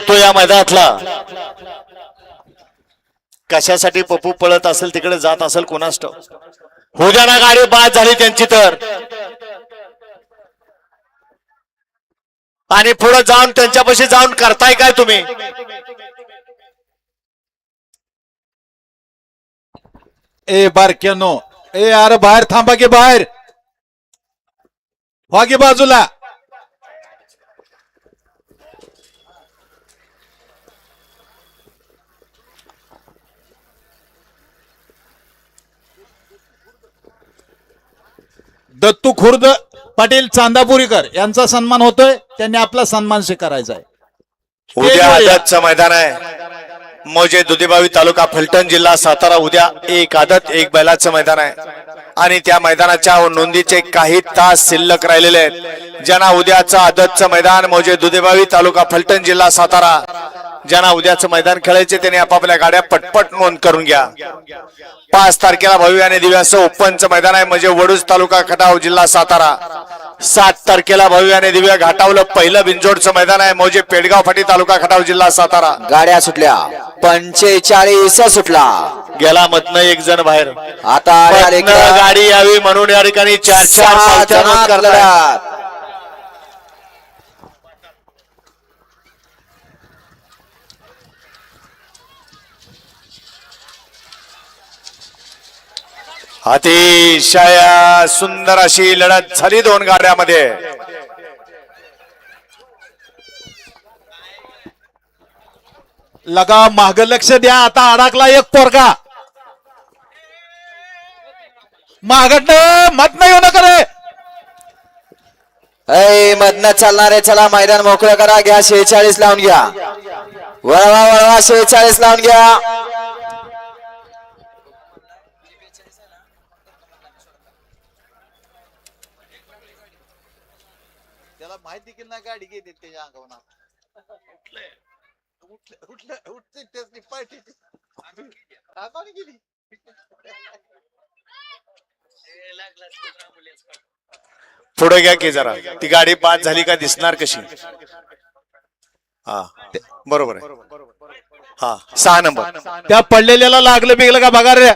बघतो या मैदानातला कशासाठी पप्पू पळत असेल तिकडे जात असेल कोणास ठाऊक. होऊ द्या ना गाडी बाद झाली त्यांची तर. आणि पुढे जाऊन त्यांच्यापाशी जाऊन करताय काय तुम्ही. ए बारक्यानो ए अरे बाहेर थांबा की बाहेर व्हा की बाजूला. दत्तू खुर्द पाटील चांदापुरीकर यांचा सन्मान होतोय. त्यांनी आपला सन्मान स्वीकारायचा आहे. उद्या आदतचं मैदान आहे. मौजे दुधीबावी तालुका फलटण जिल्हा सातारा. उद्या एक आदत एक बैलाचं मैदान आहे आणि त्या मैदानाच्या नोंदीचे काही तास शिल्लक राहिलेले आहेत. ज्यांना उद्याचं आदतचं मैदान मौजे दुधीबावी तालुका फलटण जिल्हा सातारा ज्यांना उद्याचं मैदान खेळायचे त्यांनी आपापल्या गाड्या पटपट नोंद करून घ्या. 5 तारखेला भव्य आणि दिव्याचं ओपनचं मैदान आहे म्हणजे वडूज तालुका खटाव जिल्हा सातारा. 7 तारखेला भव्य आणि दिव्य घाटावलं पहिलं बिंजोडचं मैदान आहे मौजे पेडगाव फाटी तालुका खटाव जिल्हा सातारा. गाड्या सुटल्या 45 सुटला. गेला मधनं एक जण बाहेर. आता गाडी यावी म्हणून या ठिकाणी 4 करतात. अतिशय सुंदर अशी लढत झाली 2 गाड्यामध्ये. लगा माग लक्ष द्या. आता अडकला एक पोरगा. मागडनं मत नाही होणं करे. मधनं चालणारे चला मैदान मोकळं करा. घ्या 46 लावून घ्या. वळवा वळवा 46 लावून घ्या. त्याला माहिती की ना गाडी घेते त्याच्या अंगावर पुढे घ्या की जरा. ती गाडी बाद झाली का दिसणार कशी. हा बरोबर आहे. हा 6 नंबर त्या पडलेल्याला लागलं बिगलं का बघा रे.